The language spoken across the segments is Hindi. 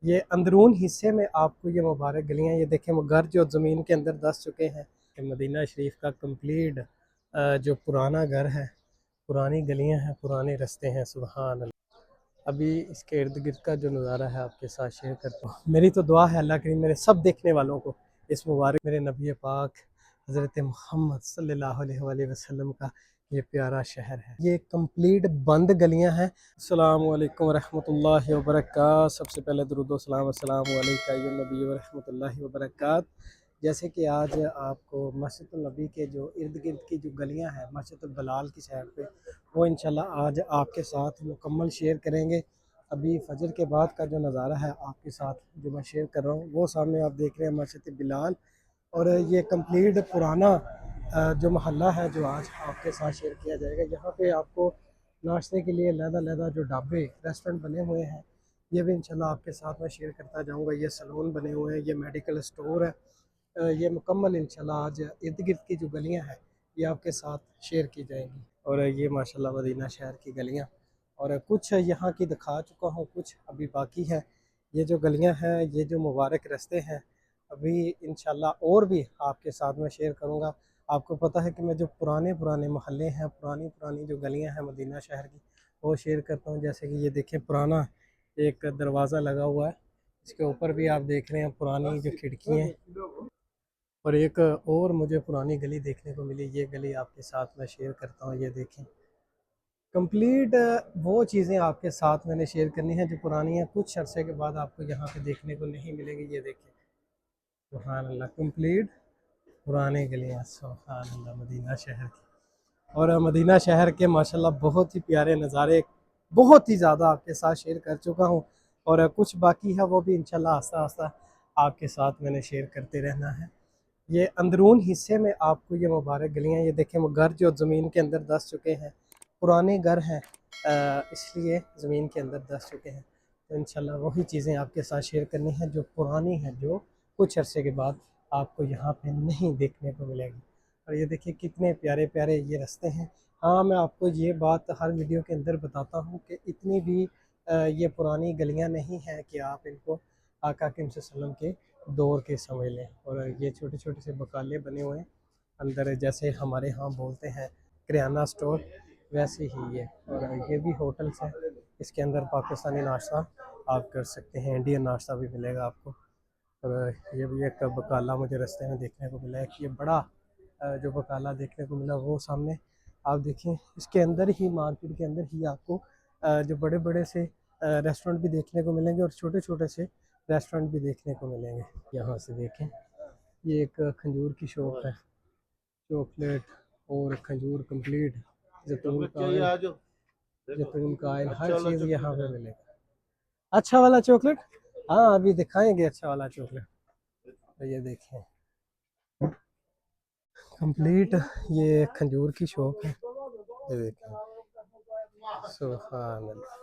ये अंदरून हिस्से में आपको ये मुबारक गलियां, ये देखें वो घर जो ज़मीन के अंदर धंस चुके हैं। कि मदीना शरीफ का कंप्लीट जो पुराना घर है, पुरानी गलियां हैं, पुराने रास्ते हैं। सुभान अल्लाह। अभी इसके इर्द गिर्द का जो नज़ारा है आपके साथ शेयर करता हूँ। मेरी तो दुआ है अल्लाह करीम मेरे सब देखने वालों को इस मुबारक मेरे नबी पाक हज़रत मोहम्मद सल्लल्लाहु अलैहि वसल्लम का ये प्यारा शहर है। ये कंप्लीट बंद गलियां हैं। अस्सलामु अलैकुम रहमतुल्लाहि व बरकातहू। सबसे पहले दुरूद व सलाम अस्सलामु अलैका या नबी व रहमतुल्लाहि व बरकातहू। जैसे कि आज आपको मस्जिद नबी के जो इर्द गिर्द की जो गलियां हैं मस्जिद बलाल की साइड पे, वो इंशाल्लाह आज आपके साथ मुकम्मल शेयर करेंगे। अभी फजर के बाद का जो नज़ारा है आपके साथ जो मैं शेयर कर रहा हूँ, वो सामने आप देख रहे हैं मस्जिद बिलाल। और ये कंप्लीट पुराना जो मोहल्ला है जो आज आपके साथ शेयर किया जाएगा। यहाँ पे आपको नाश्ते के लिए लहदा जो ढाबे रेस्टोरेंट बने हुए हैं, ये भी इंशाल्लाह आपके साथ मैं शेयर करता जाऊँगा। ये सैलून बने हुए हैं, ये मेडिकल स्टोर है। ये मुकम्मल इंशाल्लाह आज इर्द गिर्द की जो गलियाँ हैं ये आपके साथ शेयर की जाएंगी। और ये माशाल्लाह मदीना शहर की गलियाँ, और कुछ यहाँ की दिखा चुका हूँ, कुछ अभी बाकी है। ये जो गलियाँ हैं, ये जो मुबारक रास्ते हैं, अभी इंशाल्लाह और भी आपके साथ मैं शेयर करूँगा। आपको पता है कि मैं जो पुराने पुराने मोहल्ले हैं, पुरानी पुरानी जो गलियाँ हैं मदीना शहर की, वो शेयर करता हूँ। जैसे कि ये देखें पुराना एक दरवाज़ा लगा हुआ है, इसके ऊपर भी आप देख रहे हैं पुरानी जो खिड़कियाँ हैं। और एक और मुझे पुरानी गली देखने को मिली, ये गली आपके साथ मैं शेयर करता हूँ। ये देखें कंप्लीट वो चीज़ें आपके साथ मैंने शेयर करनी है जो पुरानी है, कुछ अरसे के बाद आपको यहाँ पे देखने को नहीं मिलेगी। ये देखें सुभान अल्लाह, कंप्लीट पुराने गलियाँ। सुभान अल्लाह मदीना शहर की। और मदीना शहर के माशाल्लाह बहुत ही प्यारे नज़ारे बहुत ही ज़्यादा आपके साथ शेयर कर चुका हूँ, और कुछ बाकी है वो भी इंशाल्लाह आस्ता आस्ता आपके साथ मैंने शेयर करते रहना है। ये अंदरून हिस्से में आपको ये मुबारक गलियाँ, ये देखें वो घर जो ज़मीन के अंदर धंस चुके हैं, पुराने घर हैं, इसलिए ज़मीन के अंदर धंस चुके हैं। तो इंशाल्लाह वही चीज़ें आपके साथ शेयर करनी है जो पुरानी है, जो कुछ अरसे के बाद आपको यहाँ पे नहीं देखने को मिलेगी। और ये देखिए कितने प्यारे प्यारे ये रास्ते हैं। हाँ, मैं आपको ये बात हर वीडियो के अंदर बताता हूँ कि इतनी भी ये पुरानी गलियाँ नहीं हैं कि आप इनको आका क़रीम सल्लल्लाहु अलैहि वसल्लम के दौर के समझ लें। और ये छोटे छोटे से बकाले बने हुए हैं अंदर, जैसे हमारे यहाँ बोलते हैं किराना स्टोर, वैसे ही ये। और ये भी होटल्स हैं, इसके अंदर पाकिस्तानी नाश्ता आप कर सकते हैं, इंडियन नाश्ता भी मिलेगा आपको। और ये भी एक बकाला मुझे रास्ते में देखने को मिला है कि ये बड़ा जो बकाला देखने को मिला वो सामने आप देखें। इसके अंदर ही मार्केट के अंदर ही आपको जो बड़े बड़े से रेस्टोरेंट भी देखने को मिलेंगे और छोटे छोटे से रेस्टोरेंट भी देखने को मिलेंगे। यहाँ से देखें ये एक खजूर की शॉप है, चॉकलेट और खजूर कंप्लीट, जैतून का ऑयल हर चीज़ यहाँ पे मिलेगा। अच्छा वाला चॉकलेट, हाँ अभी दिखाएंगे अच्छा वाला चॉकलेट। तो ये देखें कंप्लीट ये खजूर की शॉप है। ये देखें सुभान अल्लाह,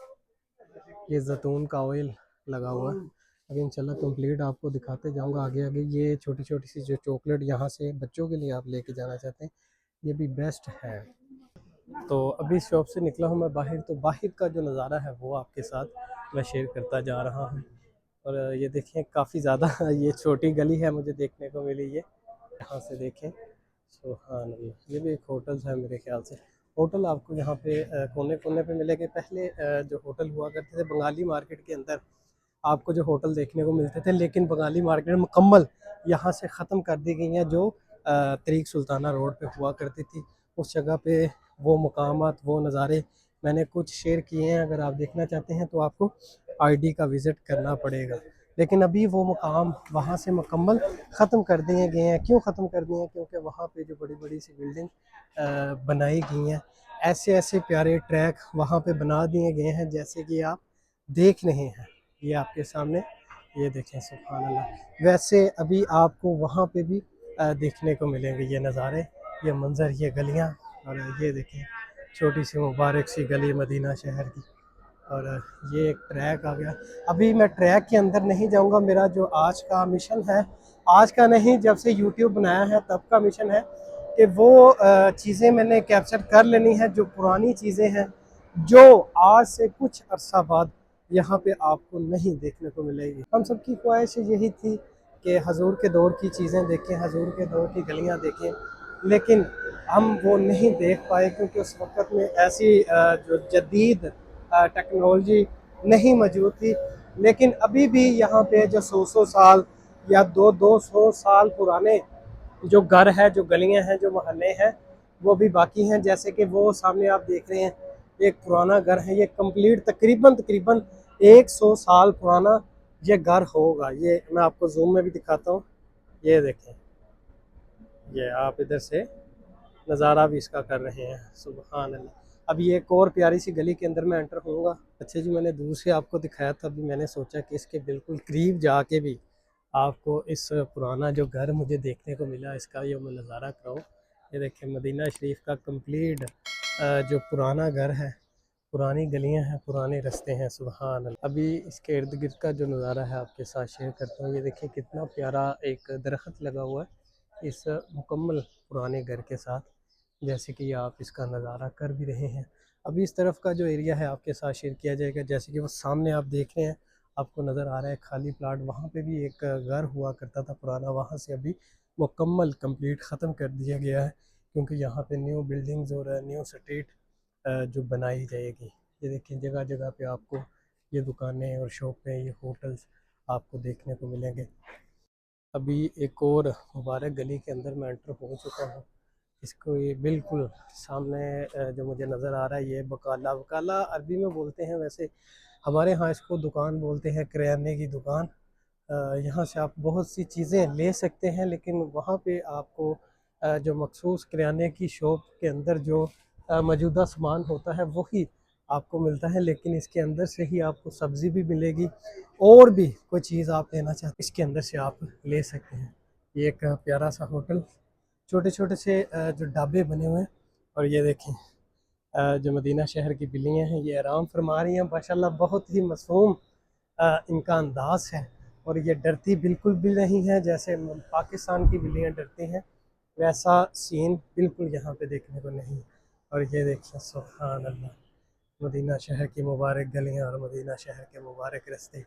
ये जैतून का ऑयल लगा हुआ है। अभी इंशाल्लाह कंप्लीट आपको दिखाते जाऊंगा आगे आगे। ये छोटी छोटी सी जो चॉकलेट यहाँ से बच्चों के लिए आप लेके जाना चाहते हैं, ये भी बेस्ट है। तो अभी शॉप से निकला हूँ मैं बाहर, तो बाहर का जो नज़ारा है वो आपके साथ मैं शेयर करता जा रहा हूँ। और ये देखें काफ़ी ज़्यादा ये छोटी गली है मुझे देखने को मिली, ये यहाँ से देखें सुभान अल्लाह। ये भी एक होटल है मेरे ख्याल से। होटल आपको यहाँ पे कोने कोने पे मिलेंगे। पहले जो होटल हुआ करते थे बंगाली मार्केट के अंदर, आपको जो होटल देखने को मिलते थे, लेकिन बंगाली मार्केट मुकम्मल यहाँ से ख़त्म कर दी गई हैं। जो तरीक सुल्ताना रोड पे हुआ करती थी, उस जगह पे वो मकामात वो नज़ारे मैंने कुछ शेयर किए हैं। अगर आप देखना चाहते हैं तो आपको आईडी का विज़िट करना पड़ेगा, लेकिन अभी वो मुकाम वहाँ से मुकम्मल ख़त्म कर दिए गए हैं। क्यों ख़त्म कर दिए हैं? क्योंकि वहाँ पे जो बड़ी बड़ी सी बिल्डिंग बनाई गई हैं, ऐसे ऐसे प्यारे ट्रैक वहाँ पे बना दिए गए हैं जैसे कि आप देख रहे हैं ये आपके सामने। ये देखें सुभान अल्लाह। वैसे अभी आपको वहाँ पे भी देखने को मिलेंगे ये नज़ारे, ये मंज़र, ये गलियाँ। और ये देखें छोटी सी मुबारक सी गली मदीना शहर की। और ये एक ट्रैक आ गया। अभी मैं ट्रैक के अंदर नहीं जाऊंगा, मेरा जो आज का मिशन है, आज का नहीं जब से यूट्यूब बनाया है तब का मिशन है कि वो चीज़ें मैंने कैप्चर कर लेनी है जो पुरानी चीज़ें हैं, जो आज से कुछ अरसा बाद यहाँ पे आपको नहीं देखने को मिलेगी। हम सबकी ख्वाहिश यही थी कि हजूर के दौर की चीज़ें देखें, हजूर के दौर की गलियाँ देखें, लेकिन हम वो नहीं देख पाए क्योंकि उस वक़्त में ऐसी जो जदीद टेक्नोलॉजी नहीं मौजूद थी। लेकिन अभी भी यहाँ पे जो 100 साल या 200 साल पुराने जो घर है, जो गलियां हैं, जो मोहल्ले हैं, वो भी बाकी हैं। जैसे कि वो सामने आप देख रहे हैं, एक पुराना घर है, ये कंप्लीट तकरीबन तकरीबन 100 साल पुराना ये घर होगा। ये मैं आपको जूम में भी दिखाता हूँ, ये देखें, ये आप इधर से नज़ारा भी इसका कर रहे हैं। सुबहान अल्लाह। अब ये एक और प्यारी सी गली के अंदर मैं एंटर होऊंगा। अच्छा जी, मैंने दूर से आपको दिखाया था, अभी मैंने सोचा कि इसके बिल्कुल करीब जाके भी आपको इस पुराना जो घर मुझे देखने को मिला इसका ये मैं नज़ारा कराऊँ। ये देखें, मदीना शरीफ का कंप्लीट जो पुराना घर है, पुरानी गलियां हैं, पुराने रास्ते हैं। सुबहान अल्लाह। अभी इसके इर्द गिर्द का जो नज़ारा है आपके साथ शेयर करता हूँ। ये देखिए कितना प्यारा एक दरख्त लगा हुआ है इस मुकम्मल पुराने घर के साथ, जैसे कि आप इसका नज़ारा कर भी रहे हैं। अभी इस तरफ का जो एरिया है आपके साथ शेयर किया जाएगा। जैसे कि वो सामने आप देख रहे हैं, आपको नज़र आ रहा है खाली प्लाट, वहाँ पे भी एक घर हुआ करता था पुराना, वहाँ से अभी मुकम्मल कंप्लीट ख़त्म कर दिया गया है क्योंकि यहाँ पे न्यू बिल्डिंग्स और न्यू स्ट्रीट जो बनाई जाएगी। ये देखिए जगह जगह पे आपको ये दुकानें और शॉपें, ये होटल्स आपको देखने को मिलेंगे। अभी एक और मुबारक गली के अंदर मैं एंटर हो चुका हूँ। इसको ये बिल्कुल सामने जो मुझे नज़र आ रहा है ये बकाला, बकाला अरबी में बोलते हैं, वैसे हमारे यहाँ इसको दुकान बोलते हैं, किराने की दुकान। यहाँ से आप बहुत सी चीज़ें ले सकते हैं, लेकिन वहाँ पे आपको जो मखसूस किराने की शॉप के अंदर जो मौजूदा सामान होता है वही आपको मिलता है, लेकिन इसके अंदर से ही आपको सब्ज़ी भी मिलेगी और भी कोई चीज़ आप लेना चाहते हैं इसके अंदर से आप ले सकते हैं। ये एक प्यारा सा होटल, छोटे छोटे से जो ढाबे बने हुए हैं, और ये देखें जो मदीना शहर की बिल्लियाँ हैं ये आराम फरमा रही हैं माशाल्लाह। बहुत ही मासूम इनका अंदाज़ है और ये डरती बिल्कुल भी नहीं है जैसे पाकिस्तान की बिल्लियाँ डरती हैं, वैसा सीन बिल्कुल यहाँ पे देखने को नहीं। और ये देखिए सुभान अल्लाह, मदीना शहर की मुबारक गलियाँ और मदीना शहर के मुबारक रास्ते।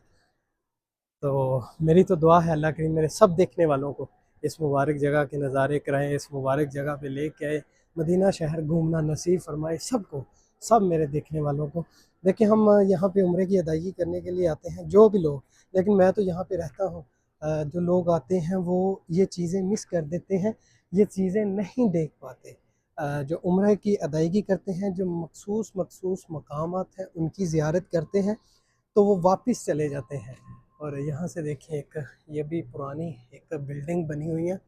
तो मेरी तो दुआ है अल्लाह करीम मेरे सब देखने वालों को इस मुबारक जगह के नज़ारे कराएँ, इस मुबारक जगह पे लेके आए, मदीना शहर घूमना नसीब फरमाए सबको, सब मेरे देखने वालों को। देखिए हम यहाँ पे उम्रे की अदायगी करने के लिए आते हैं जो भी लोग, लेकिन मैं तो यहाँ पे रहता हूँ। जो लोग आते हैं वो ये चीज़ें मिस कर देते हैं, ये चीज़ें नहीं देख पाते। जो उम्रे की अदायगी करते हैं, जो मखसूस मखसूस मकामात हैं उनकी ज़ियारत करते हैं, तो वो वापस चले जाते हैं। और यहाँ से देखिए एक ये भी पुरानी एक बिल्डिंग बनी हुई है,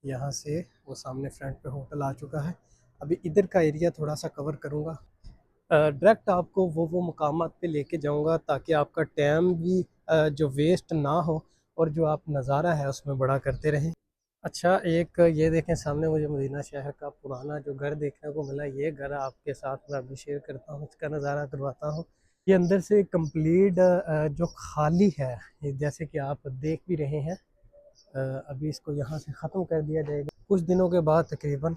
यहाँ से वो सामने फ्रंट पे होटल आ चुका है। अभी इधर का एरिया थोड़ा सा कवर करूँगा, डायरेक्ट आपको वो मकामात पे लेके जाऊँगा ताकि आपका टाइम भी जो वेस्ट ना हो और जो आप नज़ारा है उसमें बड़ा करते रहें। अच्छा, एक ये देखें सामने मुझे मदीना शहर का पुराना जो घर देखने को मिला, ये घर आपके साथ मैं अभी शेयर करता हूँ, इसका नज़ारा करवाता हूँ। ये अंदर से कंप्लीट जो खाली है, ये जैसे कि आप देख भी रहे हैं, अभी इसको यहाँ से ख़त्म कर दिया जाएगा कुछ दिनों के बाद तकरीबन।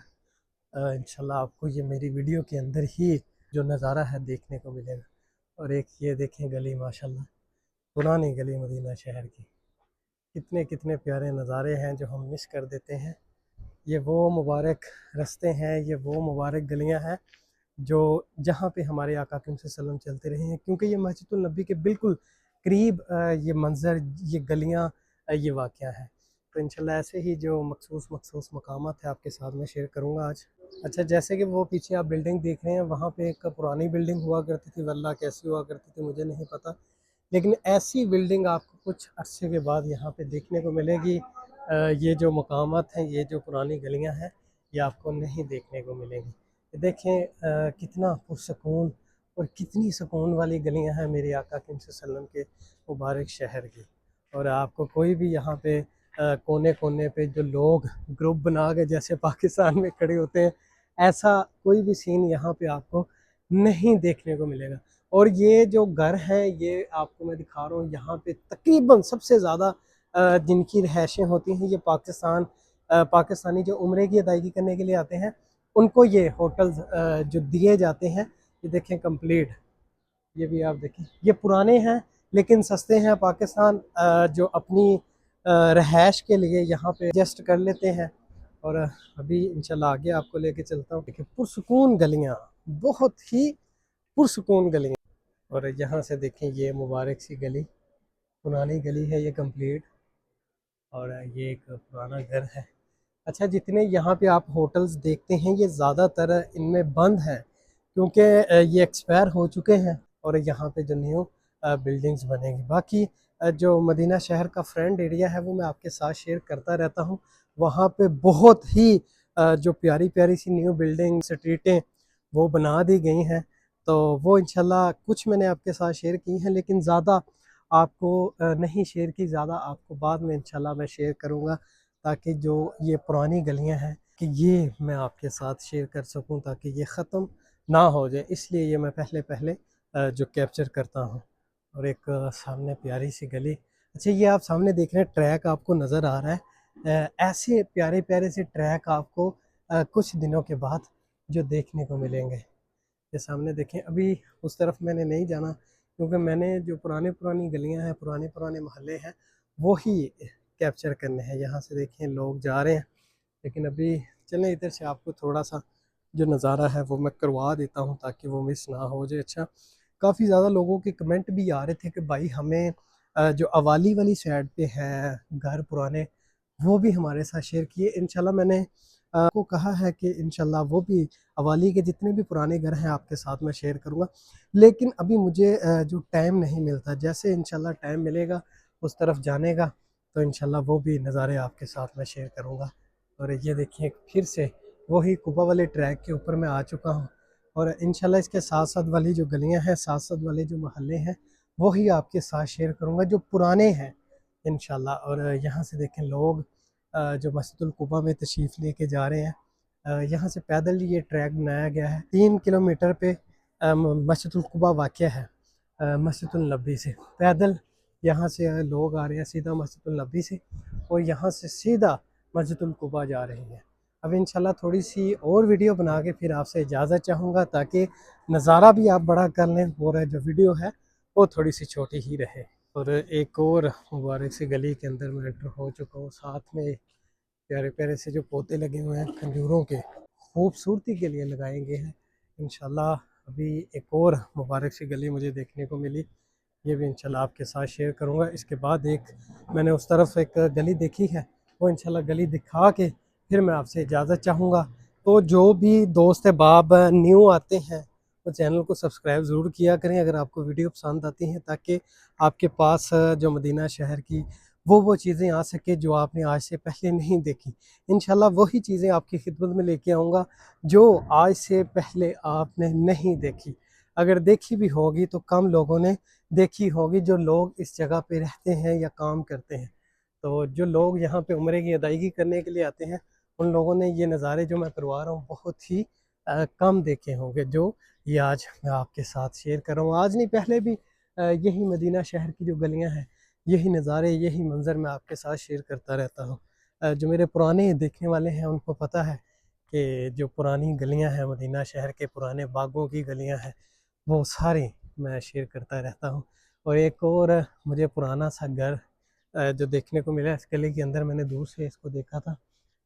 इंशाल्लाह आपको ये मेरी वीडियो के अंदर ही जो नज़ारा है देखने को मिलेगा। और एक ये देखें गली, माशाल्लाह पुरानी गली मदीना शहर की, कितने कितने प्यारे नज़ारे हैं जो हम मिस कर देते हैं। ये वो मुबारक रास्ते हैं, ये वो मुबारक गलियां हैं जो जहाँ पे हमारे आका सल्लम चलते रहे हैं, क्योंकि ये मस्जिदुल नबी के बिल्कुल करीब ये मंज़र, ये गलियाँ, ये वाक़या है। तो इंशाल्लाह ऐसे ही जो मखसूस मखसूस मकामात है आपके साथ में शेयर करूँगा आज। अच्छा, जैसे कि वो पीछे आप बिल्डिंग देख रहे हैं, वहाँ पे एक पुरानी बिल्डिंग हुआ करती थी, वल्लाह कैसी हुआ करती थी मुझे नहीं पता, लेकिन ऐसी बिल्डिंग आपको कुछ अरसे के बाद यहाँ पे देखने को मिलेगी। ये जो मकामात हैं, ये जो पुरानी गलियाँ हैं, ये आपको नहीं देखने को मिलेंगी। देखें कितना पुरसकून और कितनी सुकून वाली गलियाँ हैं मेरे आका सल्लम के मुबारक शहर की। और आपको कोई भी यहाँ पे कोने कोने पे जो लोग ग्रुप बना के जैसे पाकिस्तान में खड़े होते हैं, ऐसा कोई भी सीन यहाँ पे आपको नहीं देखने को मिलेगा। और ये जो घर है ये आपको मैं दिखा रहा हूँ, यहाँ पे तकरीबन सबसे ज़्यादा जिनकी रिहाइशें होती हैं ये पाकिस्तानी जो उम्रे की अदायगी करने के लिए आते हैं, उनको ये होटल्स जो दिए जाते हैं। ये देखें कंप्लीट, ये भी आप देखें, ये पुराने हैं लेकिन सस्ते हैं। पाकिस्तान जो अपनी रहायश के लिए यहाँ पे एडजस्ट कर लेते हैं। और अभी इंशाल्लाह आगे आपको लेके चलता हूँ। देखिए पुरसुकून गलियाँ, बहुत ही पुरसुकून गलियाँ। और यहाँ से देखें ये मुबारक सी गली, पुरानी गली है ये कंप्लीट। और ये एक पुराना घर है। अच्छा, जितने यहाँ पे आप होटल्स देखते हैं ये ज़्यादातर इनमें बंद हैं क्योंकि ये एक्सपायर हो चुके हैं और यहाँ पे जो न्यू बिल्डिंग्स बनेंगी। बाकी जो मदीना शहर का फ्रंट एरिया है वो मैं आपके साथ शेयर करता रहता हूँ। वहाँ पे बहुत ही जो प्यारी प्यारी सी न्यू बिल्डिंग स्ट्रीटें वो बना दी गई हैं। तो वो इंशाल्लाह कुछ मैंने आपके साथ शेयर की हैं, लेकिन ज़्यादा आपको नहीं शेयर की, ज़्यादा आपको बाद में इंशाल्लाह मैं शेयर करूँगा, ताकि जो ये पुरानी गलियां हैं कि ये मैं आपके साथ शेयर कर सकूं, ताकि ये ख़त्म ना हो जाए। इसलिए ये मैं पहले पहले जो कैप्चर करता हूं। और एक सामने प्यारी सी गली। अच्छा, ये आप सामने देख रहे हैं ट्रैक आपको नज़र आ रहा है। ऐसे प्यारे प्यारे से ट्रैक आपको कुछ दिनों के बाद जो देखने को मिलेंगे। ये सामने देखें, अभी उस तरफ मैंने नहीं जाना क्योंकि मैंने जो पुरानी पुरानी गलियां हैं, पुराने पुराने मोहल्ले हैं, वो ही कैप्चर करने हैं। यहाँ से देखें लोग जा रहे हैं, लेकिन अभी चलें इधर से आपको थोड़ा सा जो नज़ारा है वो मैं करवा देता हूँ ताकि वो मिस ना हो जाए। अच्छा, काफ़ी ज़्यादा लोगों के कमेंट भी आ रहे थे कि भाई हमें जो अवाली वाली साइड पे है घर पुराने, वो भी हमारे साथ शेयर किए। इंशाल्लाह मैंने को कहा है कि इंशाल्लाह वो भी अवाली के जितने भी पुराने घर हैं आपके साथ मैं शेयर करूँगा। लेकिन अभी मुझे जो टाइम नहीं मिलता, जैसे इंशाल्लाह टाइम मिलेगा उस तरफ जाने का तो इंशाल्लाह वो भी नज़ारे आपके साथ मैं शेयर करूँगा। और ये देखिए फिर से वही कुबा वाले ट्रैक के ऊपर मैं आ चुका हूँ। और इंशाल्लाह इसके साथ साथ वाली जो गलियाँ हैं, साथ साथ वाले जो मोहल्ले हैं, वही आपके साथ शेयर करूँगा जो पुराने हैं इंशाल्लाह। और यहाँ से देखें लोग जो मस्जिदुल कुबा में तशरीफ़ लेके जा रहे हैं। यहाँ से पैदल ये ट्रैक बनाया गया है। 3 किलोमीटर पे मस्जिदुल कुबा वाक़या है। मस्जिदुल नबी से पैदल यहाँ से लोग आ रहे हैं सीधा मस्जिदुल नबी से, और यहाँ से सीधा मस्जिदुल कुबा जा रहे हैं। अब इंशाल्लाह थोड़ी सी और वीडियो बना के फिर आपसे इजाज़त चाहूँगा ताकि नज़ारा भी आप बड़ा कर लें और जो वीडियो है वो थोड़ी सी छोटी ही रहे। और एक और मुबारक सी गली के अंदर मैं एंटर हो चुका हूँ। साथ में प्यारे प्यारे से जो पौधे लगे हुए हैं खजूरों के, खूबसूरती के लिए लगाए गए हैं। इंशाल्लाह अभी एक और मुबारक सी गली मुझे देखने को मिली, ये भी इंशाल्लाह आपके साथ शेयर करूँगा। इसके बाद एक मैंने उस तरफ एक गली देखी है, वो इंशाल्लाह गली दिखा के फिर मैं आपसे इजाज़त चाहूँगा। तो जो भी दोस्त बाब न्यू आते हैं वो चैनल को सब्सक्राइब ज़रूर किया करें अगर आपको वीडियो पसंद आती हैं, ताकि आपके पास जो मदीना शहर की वो चीज़ें आ सके जो आपने आज से पहले नहीं देखी। इंशाल्लाह वही चीज़ें आपकी खिदमत में लेके आऊँगा जो आज से पहले आपने नहीं देखी। अगर देखी भी होगी तो कम लोगों ने देखी होगी, जो लोग इस जगह पे रहते हैं या काम करते हैं। तो जो लोग यहाँ पे उम्रे की अदायगी करने के लिए आते हैं, उन लोगों ने ये नज़ारे जो मैं करवा रहा हूँ बहुत ही कम देखे होंगे, जो ये आज मैं आपके साथ शेयर कर रहा हूँ। आज नहीं, पहले भी यही मदीना शहर की जो गलियाँ हैं, यही नज़ारे, यही मंज़र मैं आपके साथ शेयर करता रहता हूँ। जो मेरे पुराने देखने वाले हैं उनको पता है कि जो पुरानी गलियाँ हैं मदीना शहर के, पुराने बागों की गलियाँ हैं, वो सारी मैं शेयर करता रहता हूँ। और एक और मुझे पुराना सा घर जो देखने को मिला इस गली के अंदर, मैंने दूर से इसको देखा था।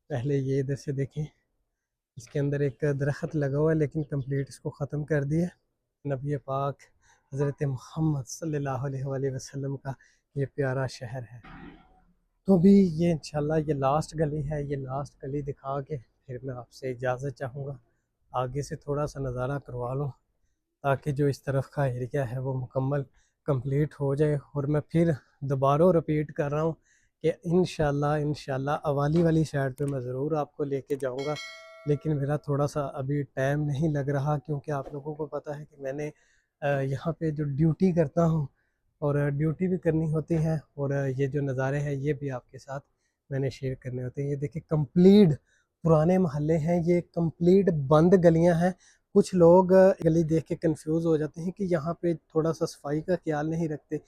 पहले ये इधर से देखें, इसके अंदर एक दरख्त लगा हुआ है लेकिन कंप्लीट इसको ख़त्म कर दिया। नबी पाक हज़रत मोहम्मद सल्लल्लाहु अलैहि वसल्लम का ये प्यारा शहर है। तो भी ये इंशाल्लाह ये लास्ट गली है, ये लास्ट गली दिखा के फिर मैं आपसे इजाज़त चाहूँगा। आगे से थोड़ा सा नज़ारा करवा लूँ ताकि जो इस तरफ का एरिया है वो मुकम्मल कंप्लीट हो जाए। और मैं फिर दोबारा रिपीट कर रहा हूँ कि इंशाल्लाह अवाली वाली साइड पे मैं ज़रूर आपको लेके जाऊँगा, लेकिन मेरा थोड़ा सा अभी टाइम नहीं लग रहा क्योंकि आप लोगों को पता है कि मैंने यहाँ पे जो ड्यूटी करता हूँ और ड्यूटी भी करनी होती है, और ये जो नज़ारे हैं ये भी आपके साथ मैंने शेयर करने होते हैं। ये देखिए कंप्लीट पुराने मोहल्ले हैं, ये कंप्लीट बंद गलियां हैं। कुछ लोग गली देख के कंफ्यूज हो जाते हैं कि यहाँ पे थोड़ा सा सफाई का ख्याल नहीं रखते।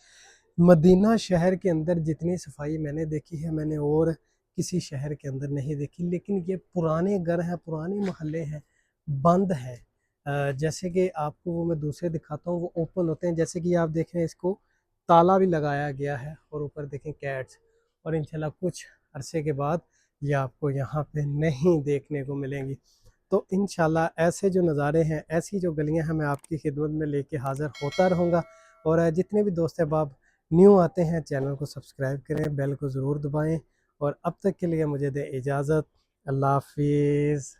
मदीना शहर के अंदर जितनी सफाई मैंने देखी है मैंने और किसी शहर के अंदर नहीं देखी, लेकिन ये पुराने घर हैं, पुराने मोहल्ले हैं, बंद हैं। जैसे कि आपको वो मैं दूसरे दिखाता हूँ, वो ओपन होते हैं। जैसे कि आप देख रहे हैं, इसको ताला भी लगाया गया है, और ऊपर देखें कैट्स। और इंशाल्लाह कुछ अरसे के बाद ये आपको यहाँ पे नहीं देखने को मिलेंगी। तो इंशाल्लाह ऐसे जो नज़ारे हैं, ऐसी जो गलियाँ हैं, मैं आपकी खिदमत में लेके हाज़िर होता रहूँगा। और जितने भी दोस्त अहबाब न्यू आते हैं, चैनल को सब्सक्राइब करें, बेल को ज़रूर दबाएँ। और अब तक के लिए मुझे दें इजाज़त। अल्लाह हाफ़िज़।